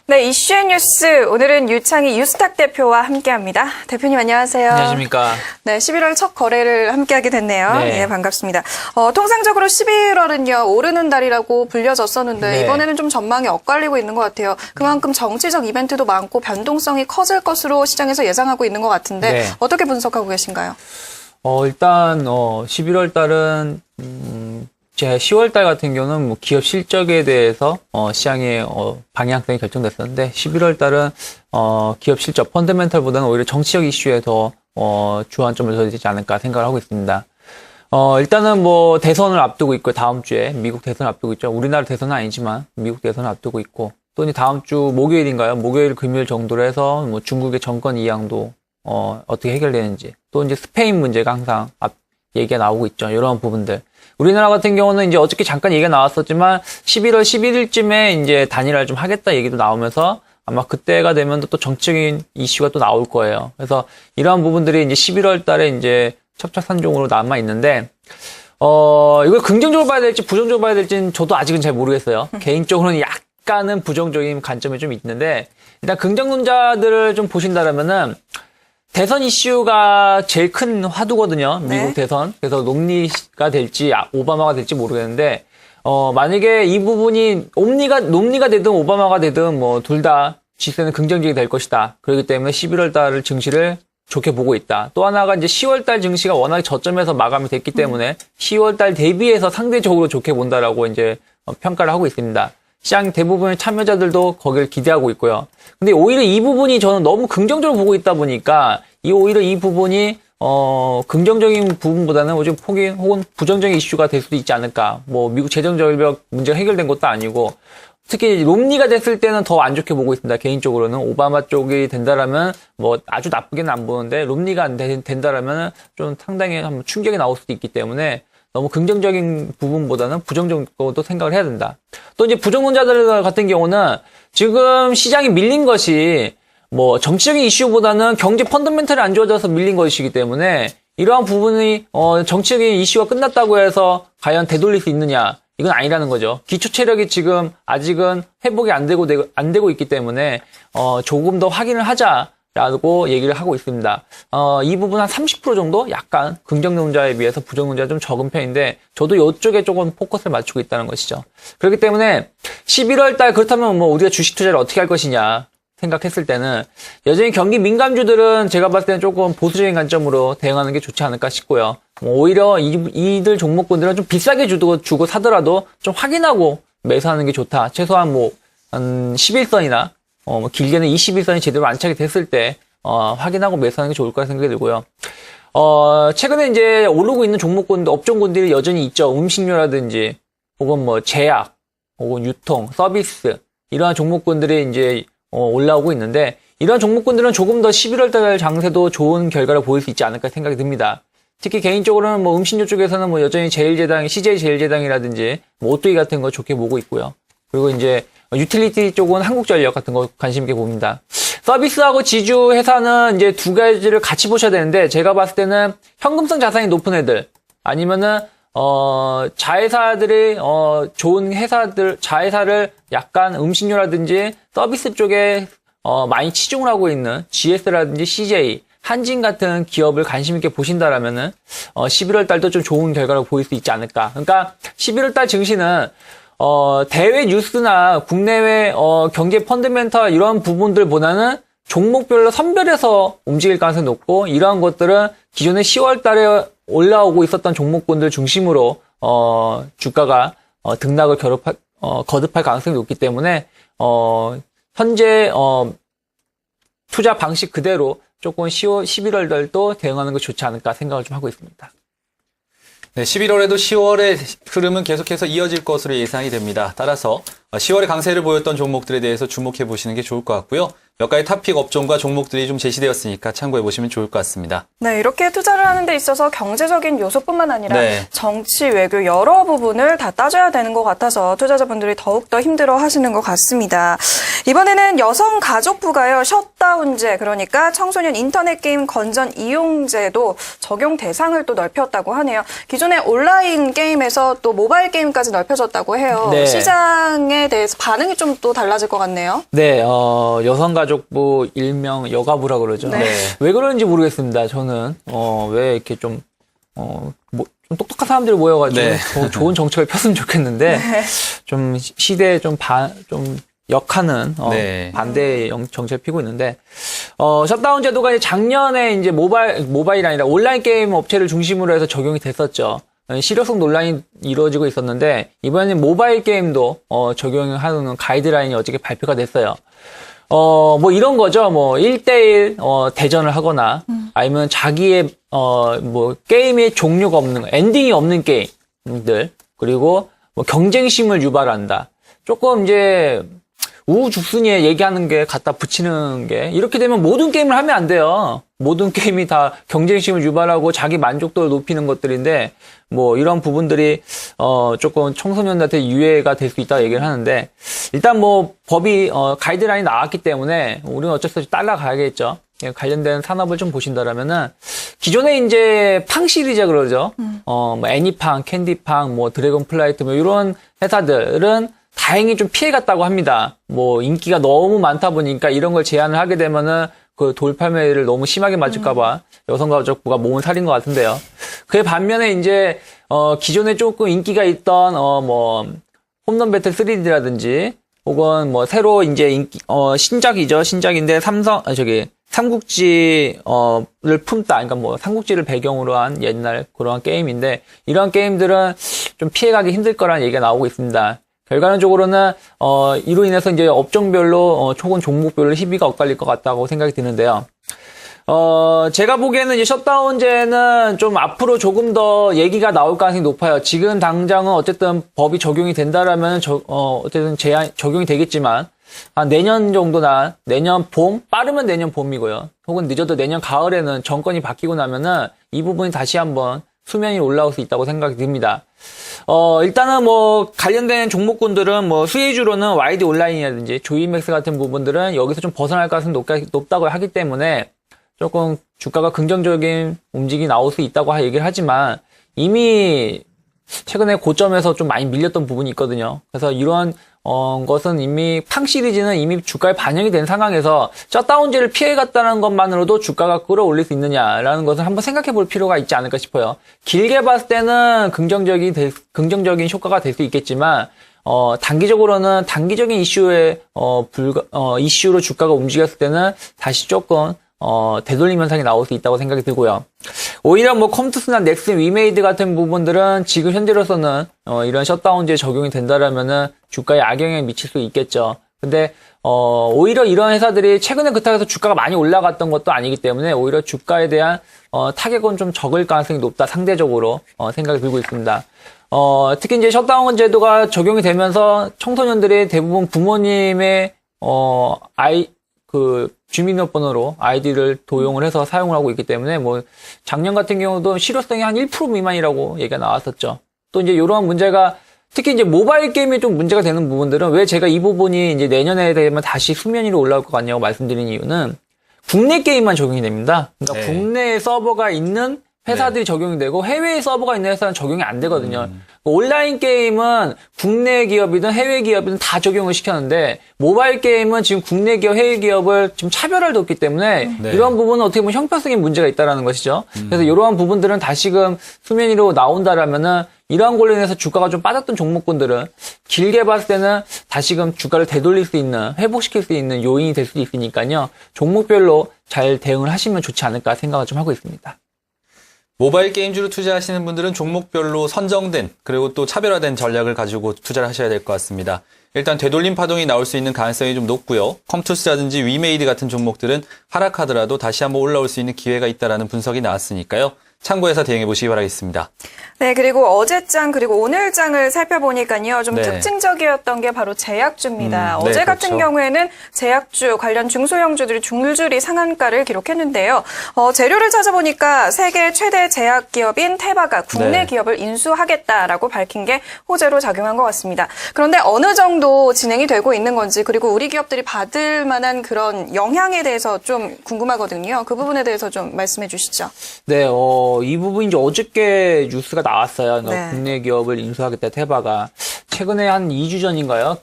네, 이슈의 뉴스. 오늘은 유창희 유스탁 대표와 함께합니다. 대표님 안녕하세요. 안녕하십니까. 네, 11월 첫 거래를 함께하게 됐네요. 네. 예, 반갑습니다. 통상적으로 11월은요 오르는 달이라고 불려졌었는데 네. 이번에는 좀 전망이 엇갈리고 있는 것 같아요. 그만큼 정치적 이벤트도 많고 변동성이 커질 것으로 시장에서 예상하고 있는 것 같은데 네. 어떻게 분석하고 계신가요? 일단 11월 달은 제 10월 달 같은 경우는 뭐 기업 실적에 대해서 시장의 방향성이 결정됐었는데 11월 달은 기업 실적 펀더멘털보다는 오히려 정치적 이슈에 더 주안점을 둬야 되지 않을까 생각을 하고 있습니다. 일단은 뭐 대선을 앞두고 있고 다음 주에 미국 대선을 앞두고 있죠. 우리나라 대선은 아니지만 미국 대선을 앞두고 있고 또 이제 다음 주 목요일인가요? 목요일 금요일 정도로 해서 뭐 중국의 정권 이양도 어떻게 해결되는지 또 이제 스페인 문제가 항상 얘기가 나오고 있죠. 이런 부분들. 우리나라 같은 경우는 이제 어저께 잠깐 얘기가 나왔었지만 11월 11일쯤에 이제 단일화를 좀 하겠다 얘기도 나오면서 아마 그때가 되면 또 정치적인 이슈가 또 나올 거예요. 그래서 이러한 부분들이 이제 11월 달에 이제 첩첩산중으로 남아 있는데 이걸 긍정적으로 봐야 될지 부정적으로 봐야 될지는 저도 아직은 잘 모르겠어요. 개인적으로는 약간은 부정적인 관점이 좀 있는데 일단 긍정론자들을 좀 보신다면은 대선 이슈가 제일 큰 화두거든요. 미국 네. 대선. 그래서 롬니가 될지 오바마가 될지 모르겠는데 만약에 이 부분이 롬니가 되든 오바마가 되든 뭐 둘 다 지세는 긍정적이 될 것이다. 그렇기 때문에 11월 달 증시를 좋게 보고 있다. 또 하나가 이제 10월 달 증시가 워낙 저점에서 마감이 됐기 때문에 10월 달 대비해서 상대적으로 좋게 본다라고 이제 평가를 하고 있습니다. 시장 대부분의 참여자들도 거기를 기대하고 있고요. 근데 오히려 이 부분이 저는 너무 긍정적으로 보고 있다 보니까 오히려 이 부분이 긍정적인 부분보다는 오히려 포기 혹은 부정적인 이슈가 될 수도 있지 않을까. 뭐 미국 재정절벽 문제가 해결된 것도 아니고 특히 롬니가 됐을 때는 더 안 좋게 보고 있습니다. 개인적으로는 오바마 쪽이 된다라면 뭐 아주 나쁘게는 안 보는데 롬니가 안 된다라면 좀 상당히 한번 충격이 나올 수도 있기 때문에 너무 긍정적인 부분보다는 부정적인 것도 생각을 해야 된다. 또 이제 부정론자들 같은 경우는 지금 시장이 밀린 것이 뭐 정치적인 이슈보다는 경제 펀더멘털이 안 좋아져서 밀린 것이기 때문에 이러한 부분이 정치적인 이슈가 끝났다고 해서 과연 되돌릴 수 있느냐 이건 아니라는 거죠. 기초 체력이 지금 아직은 회복이 안 되고 있기 때문에 조금 더 확인을 하자라고 얘기를 하고 있습니다. 이 부분 한 30% 정도 약간 긍정론자에 비해서 부정론자가 좀 적은 편인데 저도 이쪽에 조금 포커스를 맞추고 있다는 것이죠. 그렇기 때문에 11월 달 그렇다면 뭐 우리가 주식 투자를 어떻게 할 것이냐 생각했을 때는 여전히 경기 민감주들은 제가 봤을 때는 조금 보수적인 관점으로 대응하는 게 좋지 않을까 싶고요. 오히려 이들 종목군들은 좀 비싸게 주고 사더라도 좀 확인하고 매수하는 게 좋다. 최소한 뭐 한 11선이나 뭐 길게는 21선이 제대로 안착이 됐을 때 확인하고 매수하는 게 좋을 거라 생각이 들고요. 최근에 이제 오르고 있는 종목군들, 업종군들이 여전히 있죠. 음식료라든지 혹은 뭐 제약, 혹은 유통, 서비스 이러한 종목군들이 이제 올라오고 있는데 이러한 종목군들은 조금 더 11월 달 장세도 좋은 결과를 보일 수 있지 않을까 생각이 듭니다. 특히 개인적으로는 뭐 음식료 쪽에서는 뭐 여전히 제일제당, CJ 제일제당이라든지 뭐 오뚜기 같은 거 좋게 보고 있고요. 그리고 이제 유틸리티 쪽은 한국전력 같은 거 관심 있게 봅니다. 서비스하고 지주 회사는 이제 두 가지를 같이 보셔야 되는데 제가 봤을 때는 현금성 자산이 높은 애들 아니면은 자회사들이 좋은 회사들 자회사를 약간 음식료라든지 서비스 쪽에 많이 치중을 하고 있는 GS라든지 CJ, 한진 같은 기업을 관심 있게 보신다라면은 11월 달도 좀 좋은 결과를 보일 수 있지 않을까. 그러니까 11월 달 증시는 대외 뉴스나 국내외 경제 펀더멘털 이런 부분들보다는 종목별로 선별해서 움직일 가능성이 높고 이러한 것들은 기존에 10월 달에 올라오고 있었던 종목군들 중심으로 주가가 등락을 거듭할 가능성이 높기 때문에 현재 투자 방식 그대로 조금 11월 달도 대응하는 게 좋지 않을까 생각을 좀 하고 있습니다. 네, 11월에도 10월의 흐름은 계속해서 이어질 것으로 예상이 됩니다. 따라서 10월에 강세를 보였던 종목들에 대해서 주목해 보시는 게 좋을 것 같고요. 몇 가지 탑픽 업종과 종목들이 좀 제시되었으니까 참고해 보시면 좋을 것 같습니다. 네, 이렇게 투자를 하는 데 있어서 경제적인 요소뿐만 아니라 네. 정치, 외교 여러 부분을 다 따져야 되는 것 같아서 투자자분들이 더욱더 힘들어 하시는 것 같습니다. 이번에는 여성가족부가요, 셧다운제, 그러니까 청소년 인터넷 게임 건전 이용제도 적용 대상을 또 넓혔다고 하네요. 기존에 온라인 게임에서 또 모바일 게임까지 넓혀졌다고 해요. 네. 시장에 부분에 대해서 반응이 좀 또 달라질 것 같네요. 네, 여성가족부 일명 여가부라 그러죠. 네. 왜 그런지 모르겠습니다. 저는 왜 이렇게 좀 좀 똑똑한 사람들이 모여가지고 네. 더 좋은 정책을 폈으면 좋겠는데 좀 시대에 좀 역하는 네. 반대 정책을 피고 있는데 셧다운 제도가 이제 작년에 이제 모바일이 아니라 온라인 게임 업체를 중심으로 해서 적용이 됐었죠. 실효성 논란이 이루어지고 있었는데 이번에는 모바일 게임도 적용하는 가이드라인이 어저께 발표가 됐어요. 뭐 이런 거죠. 뭐 1대1 대전을 하거나 아니면 자기의 뭐 게임의 종류가 없는 거, 엔딩이 없는 게임들, 그리고 뭐 경쟁심을 유발한다. 조금 이제 우후죽순이에 얘기하는 게 갖다 붙이는 게 이렇게 되면 모든 게임을 하면 안 돼요. 모든 게임이 다 경쟁심을 유발하고 자기 만족도를 높이는 것들인데 뭐 이런 부분들이 조금 청소년들한테 유해가 될 수 있다고 얘기를 하는데 일단 뭐 법이 가이드라인이 나왔기 때문에 우리는 어쩔 수 없이 따라가야겠죠. 관련된 산업을 좀 보신다라면은 기존에 이제 팡 시리즈 그러죠. 뭐 애니팡, 캔디팡, 뭐 드래곤 플라이트 뭐 이런 회사들은 다행히 좀 피해갔다고 합니다. 뭐 인기가 너무 많다 보니까 이런 걸 제한을 하게 되면은 그 돌팔매를 너무 심하게 맞을까봐 여성가족부가 몸을 사린 것 같은데요. 그에 반면에 이제 기존에 조금 인기가 있던 뭐 홈런 배틀 3D라든지 혹은 뭐 새로 이제 신작이죠. 신작인데 삼국지를 품다. 그러니까 뭐 삼국지를 배경으로 한 옛날 그러한 게임인데 이런 게임들은 좀 피해가기 힘들 거라는 얘기가 나오고 있습니다. 결과론적으로는 이로 인해서 이제 업종별로 혹은 종목별로 희비가 엇갈릴 것 같다고 생각이 드는데요. 제가 보기에는 이제 셧다운제는 좀 앞으로 조금 더 얘기가 나올 가능성이 높아요. 지금 당장은 어쨌든 법이 적용이 된다라면 어쨌든 적용이 되겠지만 한 내년 정도나 내년 봄, 빠르면 내년 봄이고요. 혹은 늦어도 내년 가을에는 정권이 바뀌고 나면은 이 부분이 다시 한번 수면 위에 올라올 수 있다고 생각이 듭니다. 일단은 뭐 관련된 종목군들은 뭐 수혜주로는 YD 온라인이라든지 조이맥스 같은 부분들은 여기서 좀 벗어날 가능성이 높다고 하기 때문에 조금 주가가 긍정적인 움직임이 나올 수 있다고 얘기를 하지만 이미 최근에 고점에서 좀 많이 밀렸던 부분이 있거든요. 그래서 이러한 것은 이미 팡 시리즈는 이미 주가에 반영이 된 상황에서 셧다운제를 피해갔다는 것만으로도 주가가 끌어올릴 수 있느냐라는 것을 한번 생각해 볼 필요가 있지 않을까 싶어요. 길게 봤을 때는 긍정적인 효과가 될 수 있겠지만 단기적으로는 단기적인 이슈에 이슈로 주가가 움직였을 때는 다시 조금 되돌림 현상이 나올 수 있다고 생각이 들고요. 오히려 뭐 컴투스나 넥슨, 위메이드 같은 부분들은 지금 현재로서는 이런 셧다운제에 적용이 된다라면은 주가에 악영향을 미칠 수 있겠죠. 근데 오히려 이런 회사들이 최근에 그렇다고 해서 주가가 많이 올라갔던 것도 아니기 때문에 오히려 주가에 대한 타격은 좀 적을 가능성이 높다 상대적으로 생각이 들고 있습니다. 특히 이제 셧다운 제도가 적용이 되면서 청소년들이 대부분 부모님의 주민등록번호로 아이디를 도용을 해서 사용을 하고 있기 때문에 뭐 작년 같은 경우도 실효성이 한 1% 미만이라고 얘기가 나왔었죠. 또 이제 이러한 문제가 특히 이제 모바일 게임이 좀 문제가 되는 부분들은 왜 제가 이 부분이 이제 내년에 되면 다시 수면 위로 올라올 것 같냐고 말씀드린 이유는 국내 게임만 적용이 됩니다. 그러니까 네. 국내에 서버가 있는 회사들이 적용이 되고 해외에 서버가 있는 회사는 적용이 안 되거든요. 온라인 게임은 국내 기업이든 해외 기업이든 다 적용을 시켰는데 모바일 게임은 지금 국내 기업, 해외 기업을 지금 차별화를 뒀기 때문에 네. 이런 부분은 어떻게 보면 형평성에 문제가 있다라는 것이죠. 그래서 이러한 부분들은 다시금 수면 위로 나온다라면은 이러한 걸로 인해서 주가가 좀 빠졌던 종목군들은 길게 봤을 때는 다시금 주가를 되돌릴 수 있는, 회복시킬 수 있는 요인이 될 수 있으니까요. 종목별로 잘 대응을 하시면 좋지 않을까 생각을 좀 하고 있습니다. 모바일 게임주로 투자하시는 분들은 종목별로 선정된 그리고 또 차별화된 전략을 가지고 투자를 하셔야 될 것 같습니다. 일단 되돌림 파동이 나올 수 있는 가능성이 좀 높고요. 컴투스라든지 위메이드 같은 종목들은 하락하더라도 다시 한번 올라올 수 있는 기회가 있다라는 분석이 나왔으니까요. 참고해서 대응해 보시기 바라겠습니다. 네, 그리고 어제장 그리고 오늘장을 살펴보니까요. 좀 네. 특징적이었던 게 바로 제약주입니다. 네, 어제 같은 그렇죠. 경우에는 제약주 관련 중소형주들이 줄줄이 상한가를 기록했는데요. 재료를 찾아보니까 세계 최대 제약 기업인 테바가 국내 네. 기업을 인수하겠다라고 밝힌 게 호재로 작용한 것 같습니다. 그런데 어느 정도 진행이 되고 있는 건지 그리고 우리 기업들이 받을 만한 그런 영향에 대해서 좀 궁금하거든요. 그 부분에 대해서 좀 말씀해 주시죠. 네, 이 부분이 이제 어저께 뉴스가 나왔어요. 네. 국내 기업을 인수하겠다 테바가 최근에 한 2주 전인가요?